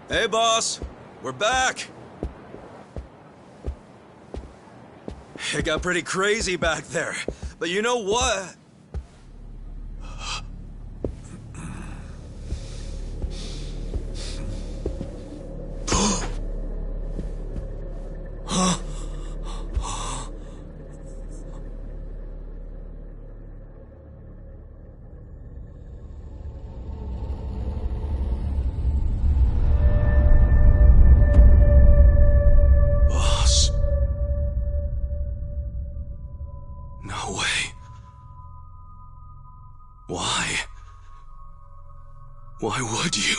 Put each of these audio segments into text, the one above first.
Hey, boss. We're back. It got pretty crazy back there. But you know what? Why would you?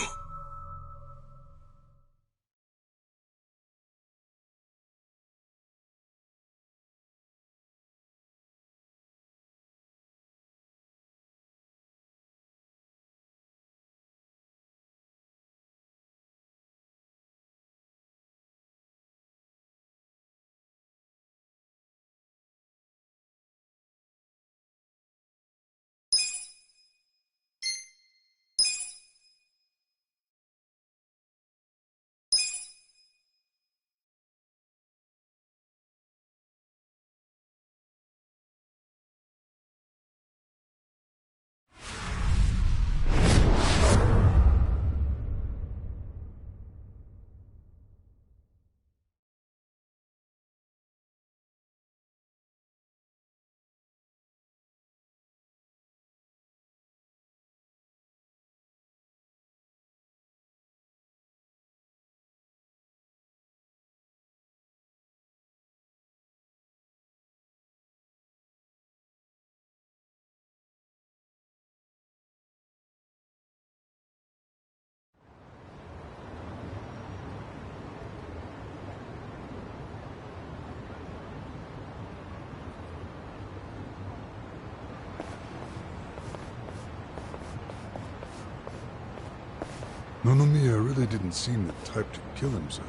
Nonomiya really didn't seem the type to kill himself.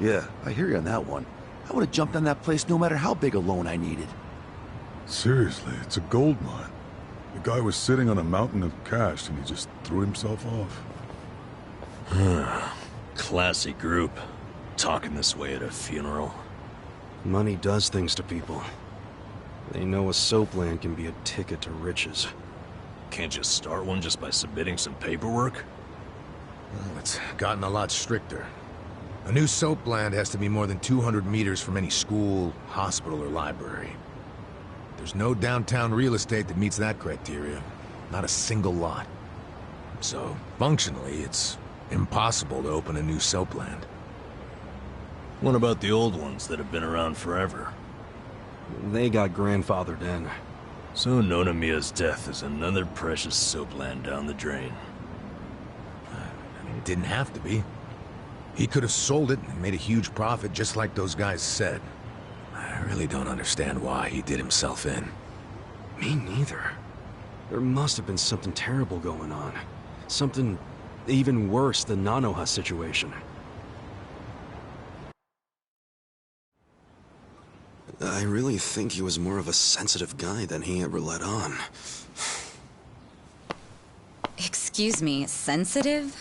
Yeah, I hear you on that one. I would have jumped on that place no matter how big a loan I needed. Seriously, it's a gold mine. The guy was sitting on a mountain of cash and he just threw himself off. Classy group. Talking this way at a funeral. Money does things to people. They know a soap land can be a ticket to riches. Can't just start one just by submitting some paperwork? Well, it's gotten a lot stricter. A new soap land has to be more than 200 meters from any school, hospital, or library. There's no downtown real estate that meets that criteria. Not a single lot. So, functionally, it's impossible to open a new soap land. What about the old ones that have been around forever? They got grandfathered in. So Nonomiya's death is another precious soap land down the drain. I mean, it didn't have to be. He could have sold it and made a huge profit just like those guys said. I really don't understand why he did himself in. Me neither. There must have been something terrible going on. Something even worse than Nanoha's situation. I really think he was more of a sensitive guy than he ever let on. Excuse me, sensitive?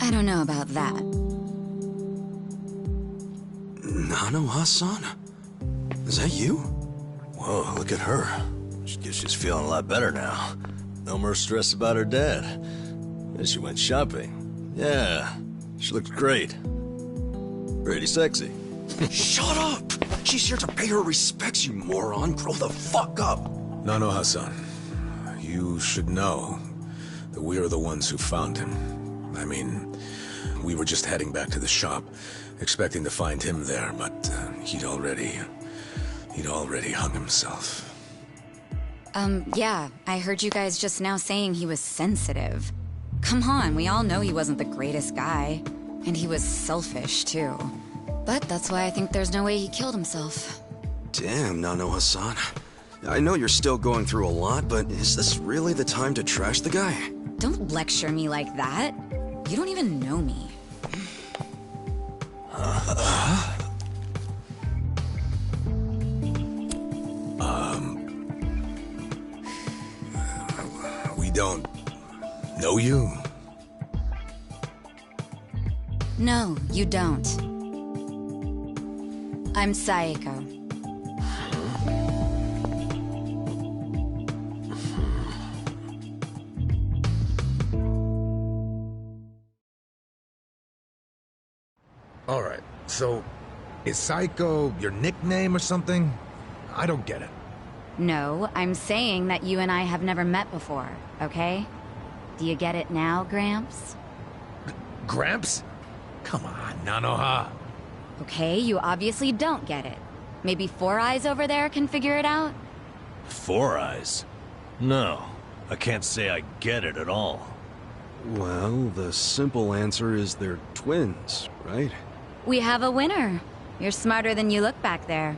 I don't know about that. Nanoha-san? Is that you? Whoa, look at her. She guess she's feeling a lot better now. No more stress about her dad. And she went shopping. Yeah, she looks great. Pretty sexy. Shut up! She's here to pay her respects, you moron. Grow the fuck up! Nanoha-san, you should know that we are the ones who found him. I mean, we were just heading back to the shop, expecting to find him there, but he'd already hung himself. Yeah, I heard you guys just now saying he was sensitive. Come on, we all know he wasn't the greatest guy. And he was selfish, too. But that's why I think there's no way he killed himself. Damn, Nanoha-san. I know you're still going through a lot, but is this really the time to trash the guy? Don't lecture me like that. You don't even know me. We don't know you? No, you don't. I'm Saeko. Alright, so is Psycho your nickname or something? I don't get it. No, I'm saying that you and I have never met before, okay? Do you get it now, Gramps? Gramps? Come on, Nanoha. Okay, you obviously don't get it. Maybe Four Eyes over there can figure it out? Four Eyes? No, I can't say I get it at all. Well, the simple answer is they're twins, right? We have a winner. You're smarter than you look back there.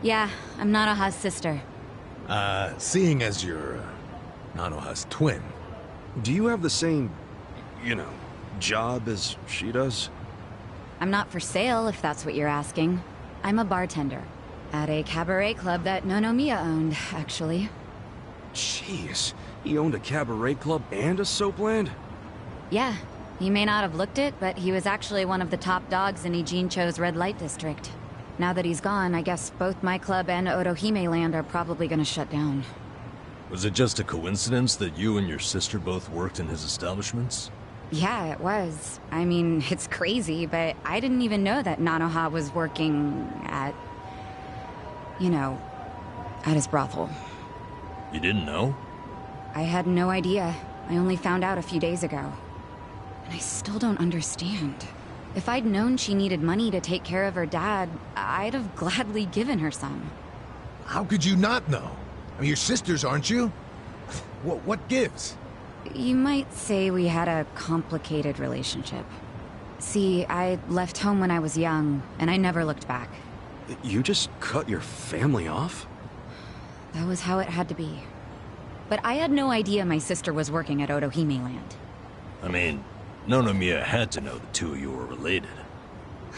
Yeah, I'm Nanoha's sister. Seeing as you're Nanoha's twin. Do you have the same, you know, job as she does? I'm not for sale, if that's what you're asking. I'm a bartender. At a cabaret club that Nonomiya owned, actually. Jeez, he owned a cabaret club and a soapland? Yeah, he may not have looked it, but he was actually one of the top dogs in Ijincho's red light district. Now that he's gone, I guess both my club and Otohime Land are probably gonna shut down. Was it just a coincidence that you and your sister both worked in his establishments? Yeah, it was. I mean, it's crazy, but I didn't even know that Nanoha was working at... you know, at his brothel. You didn't know? I had no idea. I only found out a few days ago. And I still don't understand. If I'd known she needed money to take care of her dad, I'd have gladly given her some. How could you not know? I mean, you're sisters, aren't you? What gives? You might say we had a complicated relationship. See, I left home when I was young, and I never looked back. You just cut your family off? That was how it had to be. But I had no idea my sister was working at Otohime Land. I mean, Nonomiya had to know the two of you were related.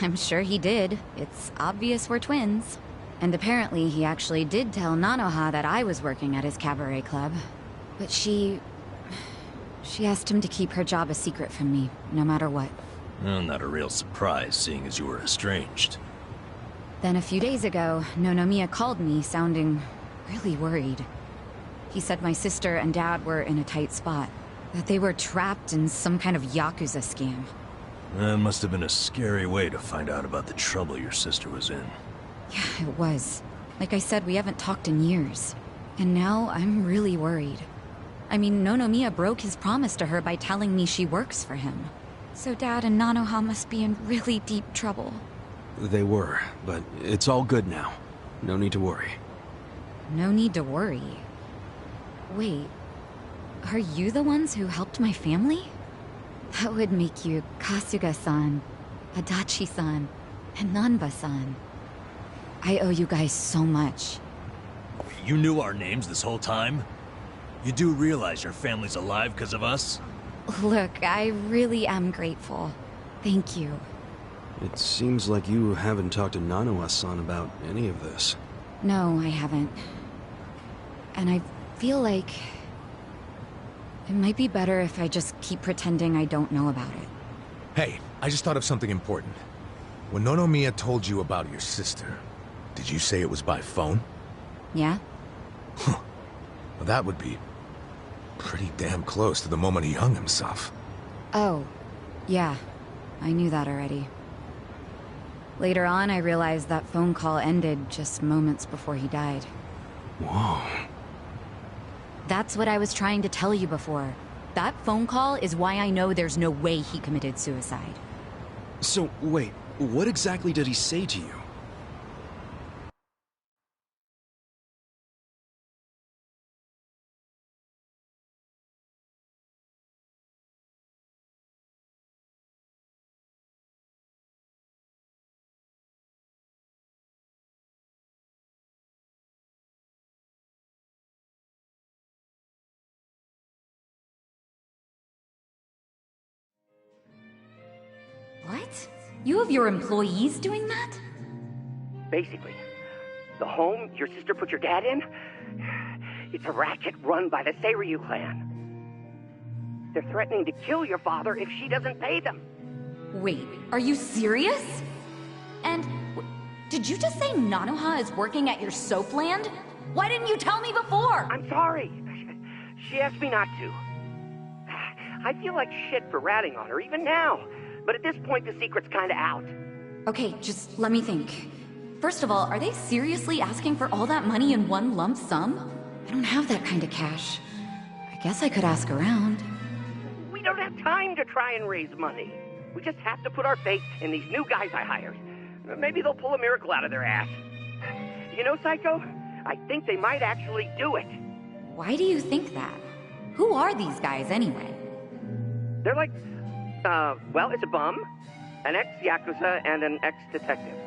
I'm sure he did. It's obvious we're twins. And apparently he actually did tell Nanoha that I was working at his cabaret club. But she asked him to keep her job a secret from me, no matter what. Well, not a real surprise, seeing as you were estranged. Then a few days ago, Nonomiya called me, sounding really worried. He said my sister and dad were in a tight spot. That they were trapped in some kind of Yakuza scam. That must have been a scary way to find out about the trouble your sister was in. Yeah, it was. Like I said, we haven't talked in years. And now I'm really worried. I mean, Nonomiya broke his promise to her by telling me she works for him. So Dad and Nanoha must be in really deep trouble. They were, but it's all good now. No need to worry. No need to worry. Wait, are you the ones who helped my family? That would make you Kasuga-san, Adachi-san, and Nanba-san. I owe you guys so much. You knew our names this whole time? You do realize your family's alive because of us? Look, I really am grateful. Thank you. It seems like you haven't talked to Nanoha-san about any of this. No, I haven't. And I feel like... it might be better if I just keep pretending I don't know about it. Hey, I just thought of something important. When Nonomiya told you about your sister, did you say it was by phone? Yeah? Huh. Well, that would be pretty damn close to the moment he hung himself. Oh, yeah. I knew that already. Later on, I realized that phone call ended just moments before he died. Whoa. That's what I was trying to tell you before. That phone call is why I know there's no way he committed suicide. So, wait, what exactly did he say to you? What? You have your employees doing that? Basically, the home your sister put your dad in, it's a racket run by the Seiryu clan. They're threatening to kill your father if she doesn't pay them. Wait, are you serious? And did you just say Nanoha is working at your soap land? Why didn't you tell me before? I'm sorry. She asked me not to. I feel like shit for ratting on her, even now. But at this point, the secret's kinda out. Okay, just let me think. First of all, are they seriously asking for all that money in one lump sum? I don't have that kind of cash. I guess I could ask around. We don't have time to try and raise money. We just have to put our faith in these new guys I hired. Maybe they'll pull a miracle out of their ass. You know, Psycho? I think they might actually do it. Why do you think that? Who are these guys anyway? They're like, well, it's a bum, an ex-Yakuza, and an ex-detective.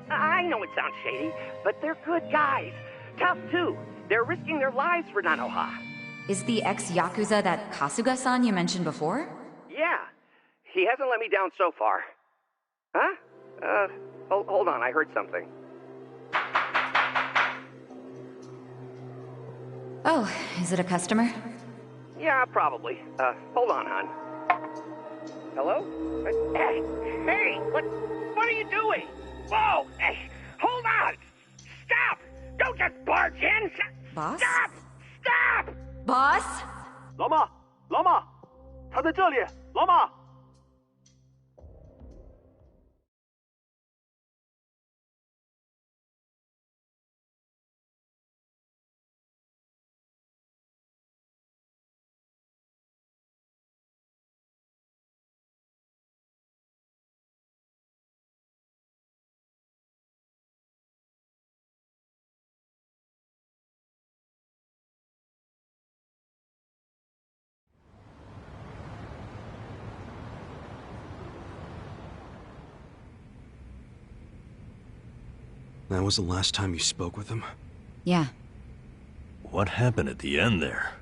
I know it sounds shady, but they're good guys. Tough, too. They're risking their lives for Nanoha. Is the ex-Yakuza that Kasuga-san you mentioned before? Yeah. He hasn't let me down so far. Huh? Hold on, I heard something. Oh, is it a customer? Yeah, probably. Hold on, hon. Hello? Hey, what are you doing? Whoa! Hey, hold on! Stop! Don't just barge in! Boss? Stop! Stop! Boss? 老马，他在这里，老马。That was the last time you spoke with him? Yeah. What happened at the end there?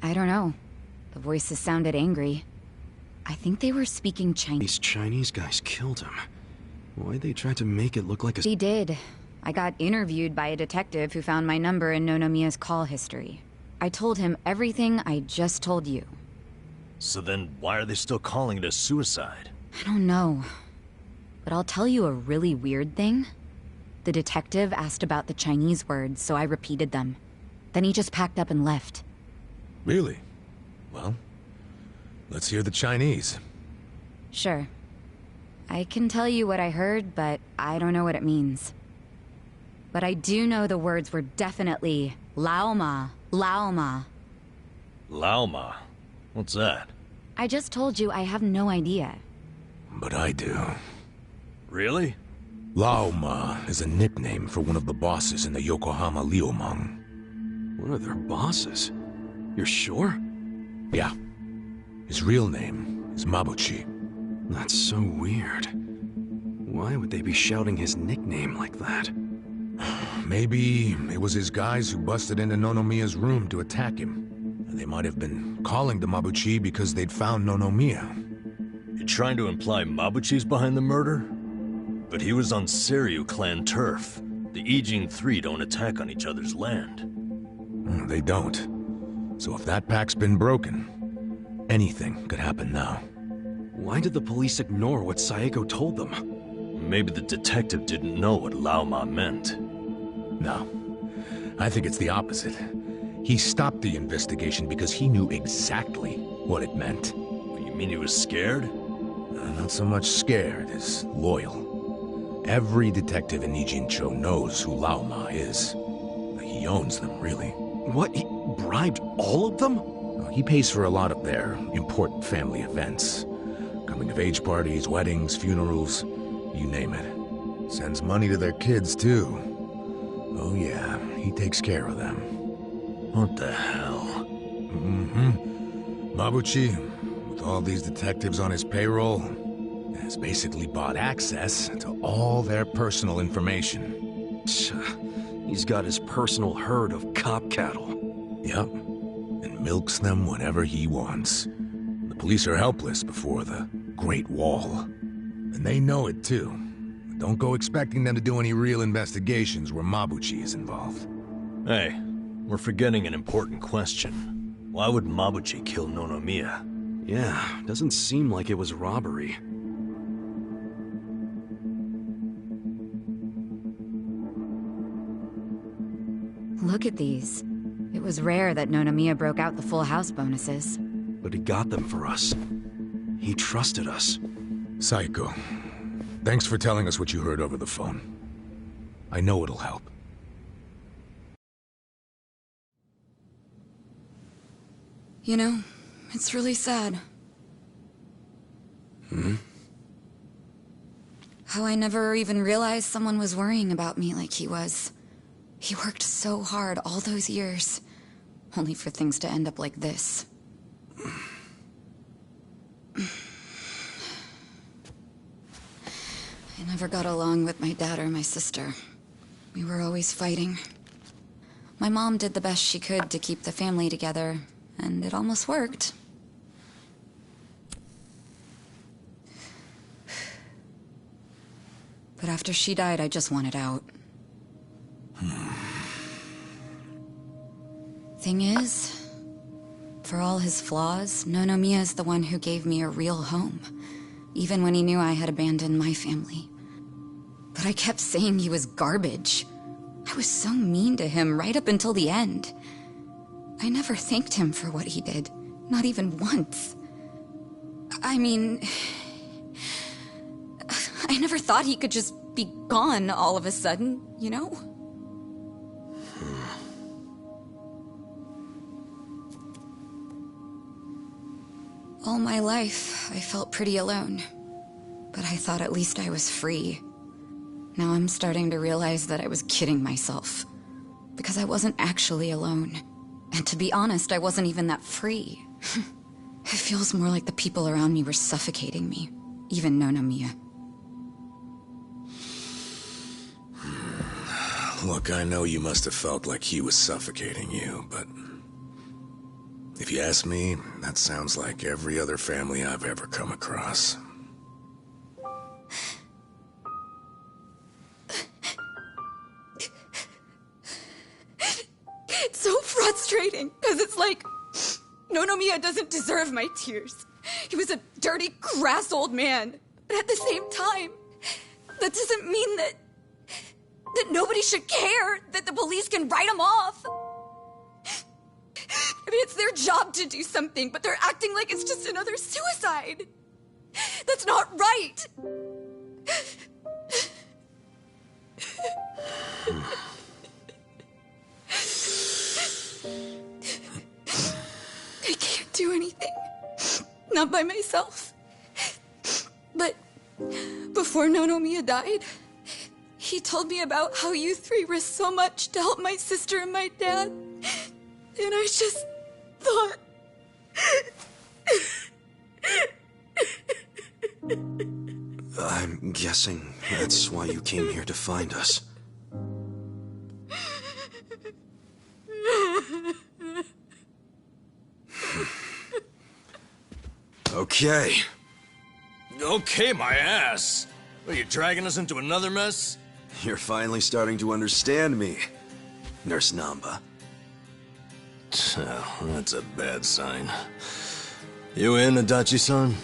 I don't know. The voices sounded angry. I think they were speaking Chinese. These Chinese guys killed him. Why'd they try to make it look like a... They did. I got interviewed by a detective who found my number in Nonomiya's call history. I told him everything I just told you. So then why are they still calling it a suicide? I don't know. But I'll tell you a really weird thing. The detective asked about the Chinese words, so I repeated them. Then he just packed up and left. Really? Well, let's hear the Chinese. Sure. I can tell you what I heard, but I don't know what it means. But I do know the words were definitely Laoma, Laoma. Laoma? What's that? I just told you I have no idea. But I do. Really? Laoma is a nickname for one of the bosses in the Yokohama Liumang. One of their bosses? You're sure? Yeah. His real name is Mabuchi. That's so weird. Why would they be shouting his nickname like that? Maybe it was his guys who busted into Nonomiya's room to attack him. They might have been calling to Mabuchi because they'd found Nonomiya. You're trying to imply Mabuchi's behind the murder? But he was on Seiryu clan turf. The Ijin Three don't attack on each other's land. They don't. So if that pact's been broken, anything could happen now. Why did the police ignore what Saeko told them? Maybe the detective didn't know what Laoma meant. No. I think it's the opposite. He stopped the investigation because he knew exactly what it meant. You mean he was scared? Not so much scared as loyal. Every detective in Nijincho knows who Laoma is. He owns them, really. What? He bribed all of them? He pays for a lot of their important family events. Coming-of-age parties, weddings, funerals, you name it. Sends money to their kids, too. Oh yeah, he takes care of them. What the hell? Mabuchi, with all these detectives on his payroll, has basically bought access to all their personal information. He's got his personal herd of cop cattle. Yep, and milks them whenever he wants. The police are helpless before the Great Wall. And they know it too. Don't go expecting them to do any real investigations where Mabuchi is involved. Hey, we're forgetting an important question. Why would Mabuchi kill Nonomiya? Yeah, doesn't seem like it was robbery. Look at these. It was rare that Nonomiya broke out the full house bonuses. But he got them for us. He trusted us. Psycho, thanks for telling us what you heard over the phone. I know it'll help. You know, it's really sad. How I never even realized someone was worrying about me like he was. He worked so hard all those years, only for things to end up like this. I never got along with my dad or my sister. We were always fighting. My mom did the best she could to keep the family together, and it almost worked. But after she died, I just wanted out. Thing is, for all his flaws, Nonomiya's the one who gave me a real home, even when he knew I had abandoned my family. But I kept saying he was garbage. I was so mean to him right up until the end. I never thanked him for what he did, not even once. I mean, I never thought he could just be gone all of a sudden, you know? All my life, I felt pretty alone. But I thought at least I was free. Now I'm starting to realize that I was kidding myself. Because I wasn't actually alone. And to be honest, I wasn't even that free. It feels more like the people around me were suffocating me. Even Nonomiya. Look, I know you must have felt like he was suffocating you, but... if you ask me, that sounds like every other family I've ever come across. It's so frustrating, because it's like... Nonomiya doesn't deserve my tears. He was a dirty, crass old man. But at the same time, that doesn't mean that nobody should care, that the police can write him off. I mean, it's their job to do something, but they're acting like it's just another suicide. That's not right. I can't do anything. Not by myself. But before Nonomiya died, he told me about how you three risked so much to help my sister and my dad. And I just thought... I'm guessing that's why you came here to find us. Okay. Okay, my ass. What, are you dragging us into another mess? You're finally starting to understand me, Nurse Namba. Oh, that's a bad sign. You in, Adachi-san?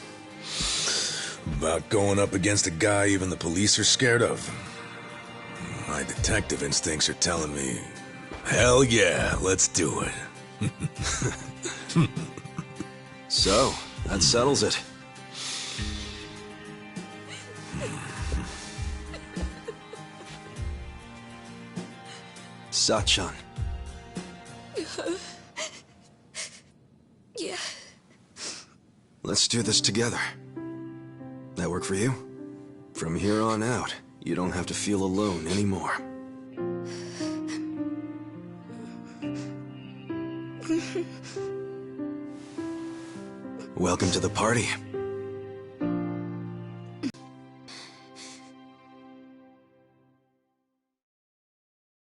About going up against a guy even the police are scared of. My detective instincts are telling me, hell yeah, let's do it. So, that settles it. Sachan. Yeah. Let's do this together. That work for you? From here on out, you don't have to feel alone anymore. Welcome to the party.